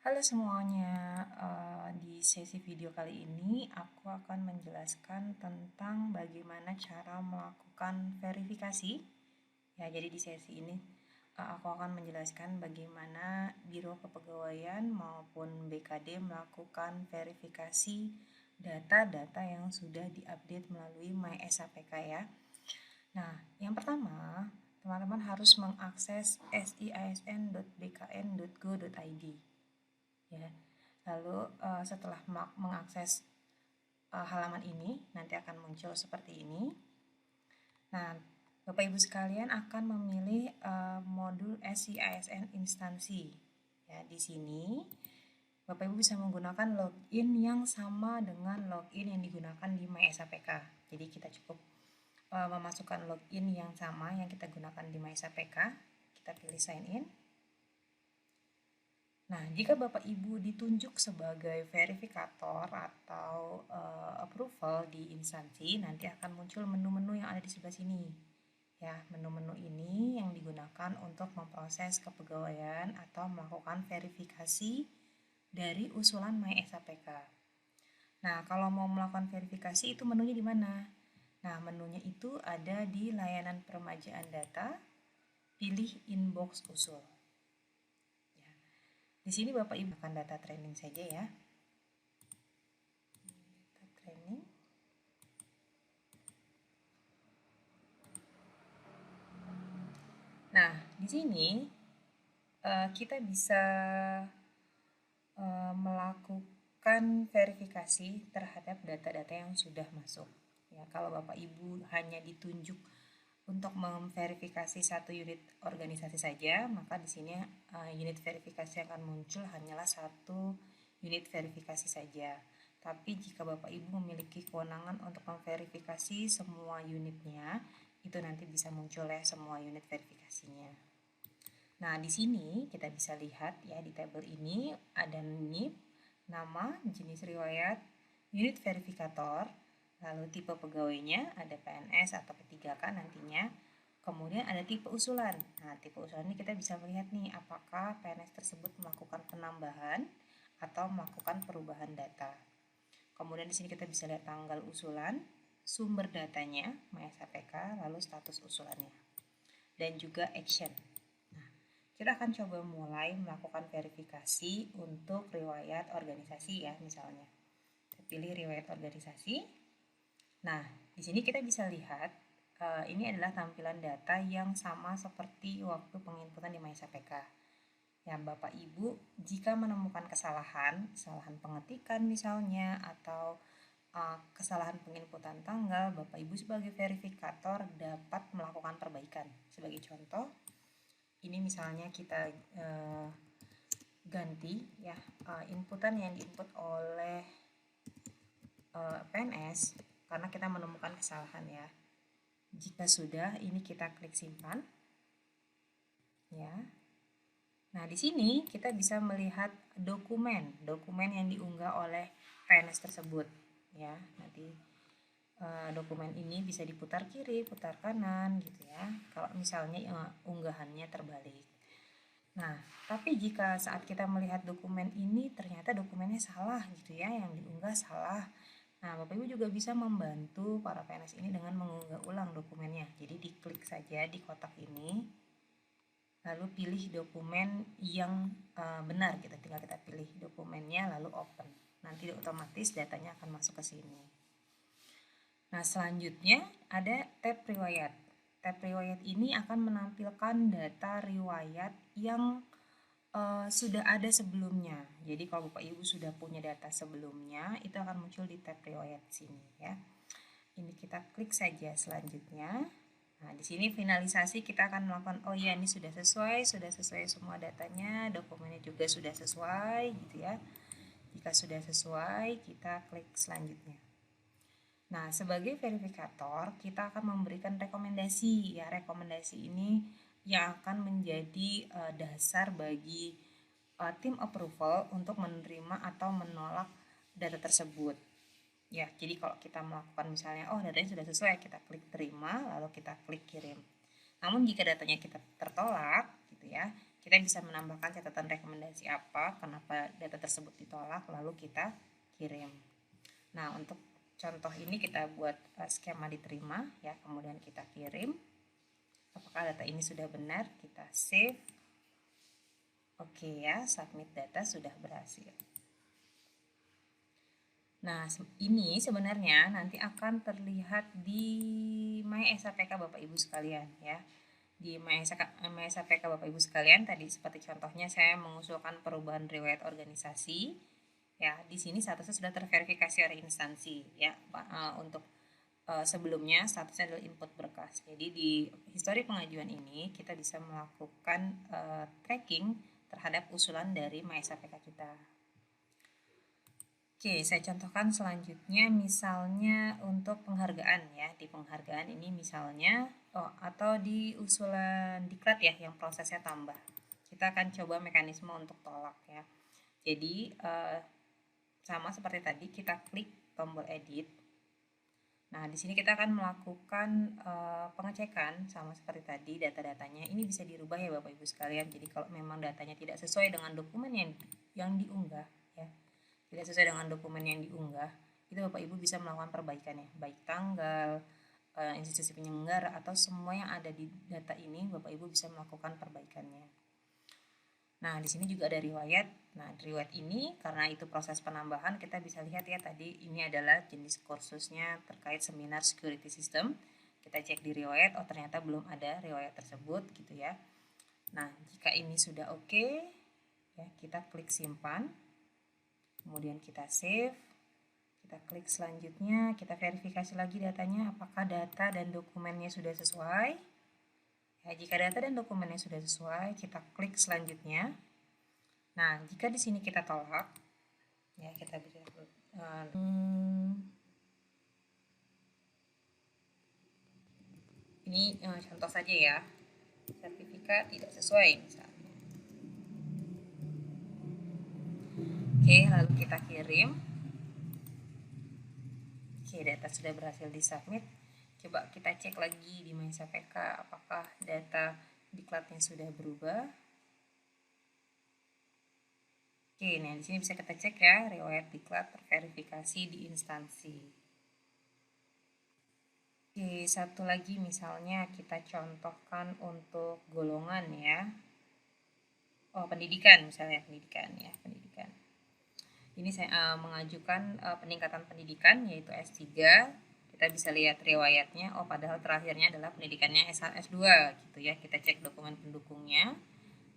Halo semuanya, di sesi video kali ini aku akan menjelaskan tentang bagaimana cara melakukan verifikasi. Ya, jadi di sesi ini aku akan menjelaskan bagaimana Biro Kepegawaian maupun BKD melakukan verifikasi data-data yang sudah diupdate melalui MySAPK ya. Nah, yang pertama, teman-teman harus mengakses sisn.bkn.go.id ya. Lalu setelah mengakses halaman ini nanti akan muncul seperti ini. Nah, Bapak Ibu sekalian akan memilih modul SIASN instansi. Ya, di sini Bapak Ibu bisa menggunakan login yang sama dengan login yang digunakan di MySAPK. Jadi kita cukup memasukkan login yang sama yang kita gunakan di MySAPK. Kita pilih sign in. Nah, jika Bapak Ibu ditunjuk sebagai verifikator atau approval di instansi, nanti akan muncul menu-menu yang ada di sebelah sini. Ya, menu-menu ini yang digunakan untuk memproses kepegawaian atau melakukan verifikasi dari usulan MySAPK. Nah, kalau mau melakukan verifikasi itu menunya di mana? Nah, menunya itu ada di layanan peremajaan data, pilih inbox usul. Di sini Bapak Ibu akan data training saja ya. Data training. Nah, di sini kita bisa melakukan verifikasi terhadap data-data yang sudah masuk. Ya, kalau Bapak Ibu hanya ditunjuk untuk memverifikasi satu unit organisasi saja, maka di sini unit verifikasi yang akan muncul hanyalah satu unit verifikasi saja. Tapi jika Bapak Ibu memiliki kewenangan untuk memverifikasi semua unitnya, itu nanti bisa muncul ya semua unit verifikasinya. Nah, di sini kita bisa lihat ya di tabel ini ada NIP, nama, jenis riwayat, unit verifikator, lalu tipe pegawainya, ada PNS atau P3K nantinya. Kemudian ada tipe usulan. Nah, tipe usulan ini kita bisa melihat nih apakah PNS tersebut melakukan penambahan atau melakukan perubahan data. Kemudian di sini kita bisa lihat tanggal usulan, sumber datanya, MySAPK, lalu status usulannya. Dan juga action. Kita akan coba mulai melakukan verifikasi untuk riwayat organisasi ya misalnya. Kita pilih riwayat organisasi. Nah, di sini kita bisa lihat ini adalah tampilan data yang sama seperti waktu penginputan di MySAPK. Ya, Bapak Ibu, jika menemukan kesalahan pengetikan misalnya atau kesalahan penginputan tanggal, Bapak Ibu sebagai verifikator dapat melakukan perbaikan. Sebagai contoh, ini misalnya kita ganti ya inputan yang diinput oleh PNS karena kita menemukan kesalahan ya. Jika sudah, ini kita klik simpan. Ya. Nah, di sini kita bisa melihat dokumen yang diunggah oleh PNS tersebut ya. Nanti dokumen ini bisa diputar kiri, putar kanan gitu ya. Kalau misalnya unggahannya terbalik. Nah, tapi jika saat kita melihat dokumen ini ternyata dokumennya salah gitu ya, yang diunggah salah. Nah, Bapak Ibu juga bisa membantu para PNS ini dengan mengunggah ulang dokumennya. Jadi diklik saja di kotak ini, lalu pilih dokumen yang benar gitu. Tinggal kita pilih dokumennya lalu open. Nanti otomatis datanya akan masuk ke sini. Nah, selanjutnya ada tab riwayat. Tab riwayat ini akan menampilkan data riwayat yang sudah ada sebelumnya. Jadi kalau Bapak Ibu sudah punya data sebelumnya, itu akan muncul di tab riwayat sini ya. Ini kita klik saja selanjutnya. Nah, di sini finalisasi kita akan melakukan oh ya ini sudah sesuai semua datanya, dokumennya juga sudah sesuai gitu ya. Jika sudah sesuai, kita klik selanjutnya. Nah, sebagai verifikator, kita akan memberikan rekomendasi. Ya, rekomendasi ini yang akan menjadi dasar bagi tim approval untuk menerima atau menolak data tersebut. Ya, jadi kalau kita melakukan misalnya, oh datanya sudah sesuai, kita klik terima, lalu kita klik kirim. Namun jika datanya kita tertolak, gitu ya, kita bisa menambahkan catatan rekomendasi apa, kenapa data tersebut ditolak, lalu kita kirim. Nah, untuk contoh ini kita buat skema diterima ya, kemudian kita kirim. Apakah data ini sudah benar? Kita save. Oke ya, submit data sudah berhasil. Nah, ini sebenarnya nanti akan terlihat di My SAPK Bapak Ibu sekalian ya. Di My SAPK Bapak Ibu sekalian, tadi seperti contohnya saya mengusulkan perubahan riwayat organisasi. Ya, di sini statusnya sudah terverifikasi oleh instansi ya. Untuk sebelumnya statusnya adalah input berkas. Jadi di histori pengajuan ini kita bisa melakukan tracking terhadap usulan dari My SAPK kita. Oke, saya contohkan selanjutnya misalnya untuk penghargaan ya. Di penghargaan ini misalnya atau di usulan diklat ya yang prosesnya tambah. Kita akan coba mekanisme untuk tolak ya. Jadi sama seperti tadi kita klik tombol edit. Nah, di sini kita akan melakukan pengecekan sama seperti tadi data-datanya. Ini bisa dirubah ya Bapak Ibu sekalian. Jadi kalau memang datanya tidak sesuai dengan dokumen yang diunggah ya, tidak sesuai dengan dokumen yang diunggah, itu Bapak Ibu bisa melakukan perbaikan ya, baik tanggal, institusi penyelenggara atau semua yang ada di data ini Bapak Ibu bisa melakukan perbaikannya. Nah, di sini juga ada riwayat. Nah, riwayat ini karena itu proses penambahan, kita bisa lihat ya tadi ini adalah jenis kursusnya terkait seminar security system. Kita cek di riwayat, oh ternyata belum ada riwayat tersebut gitu ya. Nah, jika ini sudah oke, ya kita klik simpan. Kemudian kita save, kita klik selanjutnya, kita verifikasi lagi datanya apakah data dan dokumennya sudah sesuai. Ya, jika data dan dokumennya sudah sesuai, kita klik selanjutnya. Nah, jika di sini kita tolak, ya kita bisa ini contoh saja ya, sertifikat tidak sesuai misalnya. Oke, lalu kita kirim. Oke, data sudah berhasil disubmit. Coba kita cek lagi di My SAPK apakah data diklatnya sudah berubah. Oke, nah di sini bisa kita cek ya, riwayat diklat terverifikasi di instansi. Oke, satu lagi misalnya kita contohkan untuk golongan ya. Oh, pendidikan misalnya, pendidikan ya, pendidikan. Ini saya mengajukan peningkatan pendidikan yaitu S3. Kita bisa lihat riwayatnya, oh padahal terakhirnya adalah pendidikannya S2 gitu ya. Kita cek dokumen pendukungnya.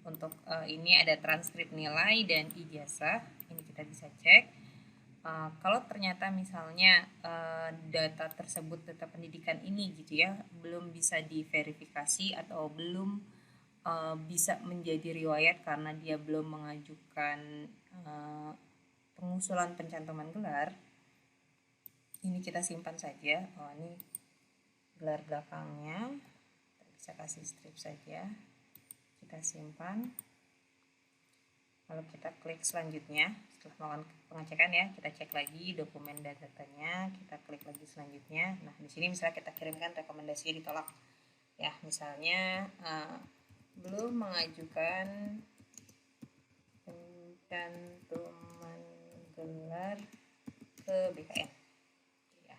Untuk ini ada transkrip nilai dan ijazah. Ini kita bisa cek. Kalau ternyata misalnya data tersebut, data pendidikan ini gitu ya, belum bisa diverifikasi atau belum bisa menjadi riwayat karena dia belum mengajukan pengusulan pencantuman gelar, ini kita simpan saja. Oh, ini gelar belakangnya, kita bisa kasih strip saja, kita simpan. Lalu kita klik selanjutnya. Setelah melakukan pengecekan ya, kita cek lagi dokumen dan datanya, kita klik lagi selanjutnya. Nah, di sini misalnya kita kirimkan rekomendasinya ditolak. Ya, misalnya belum mengajukan pencantuman gelar ke BKN. Ya.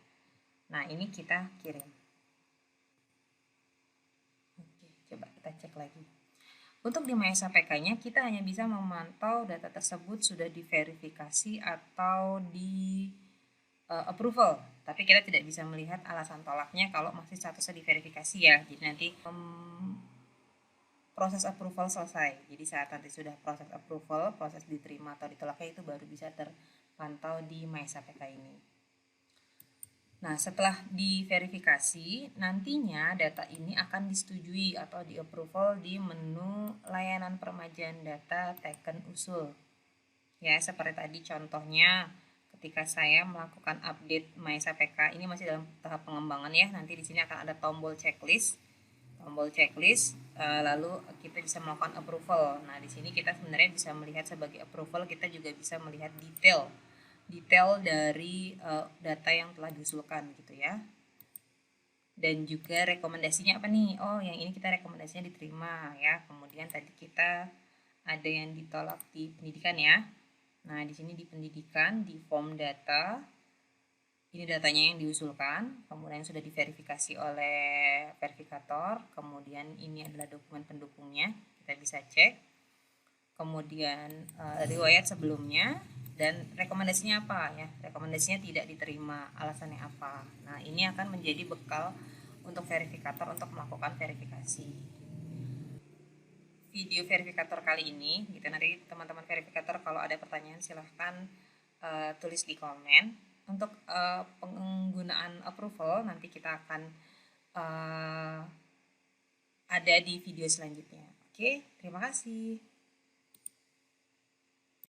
Nah, ini kita kirim. Oke, coba kita cek lagi. Untuk di My SAPK-nya, kita hanya bisa memantau data tersebut sudah diverifikasi atau di approval. Tapi kita tidak bisa melihat alasan tolaknya kalau masih statusnya diverifikasi ya. Jadi nanti proses approval selesai. Jadi saat nanti sudah proses approval, proses diterima atau ditolaknya itu baru bisa terpantau di My SAPK ini. Nah, setelah diverifikasi, nantinya data ini akan disetujui atau di-approval di menu layanan peremajaan data Teken Usul. Ya, seperti tadi contohnya ketika saya melakukan update My SAPK, ini masih dalam tahap pengembangan ya. Nanti di sini akan ada tombol checklist. Lalu kita bisa melakukan approval. Nah, di sini kita sebenarnya bisa melihat sebagai approval, kita juga bisa melihat detail dari data yang telah diusulkan gitu ya. Dan juga rekomendasinya apa nih? Oh, yang ini kita rekomendasinya diterima ya. Kemudian tadi kita ada yang ditolak di pendidikan ya. Nah, di sini di pendidikan, di form data, ini datanya yang diusulkan, kemudian sudah diverifikasi oleh verifikator, kemudian ini adalah dokumen pendukungnya, kita bisa cek. Kemudian riwayat sebelumnya dan rekomendasinya apa ya? Rekomendasinya tidak diterima, alasannya apa? Nah, ini akan menjadi bekal untuk verifikator untuk melakukan verifikasi. Video verifikator kali ini, gitu, nanti teman-teman verifikator kalau ada pertanyaan silahkan tulis di komen. Untuk penggunaan approval nanti kita akan ada di video selanjutnya. Oke, terima kasih.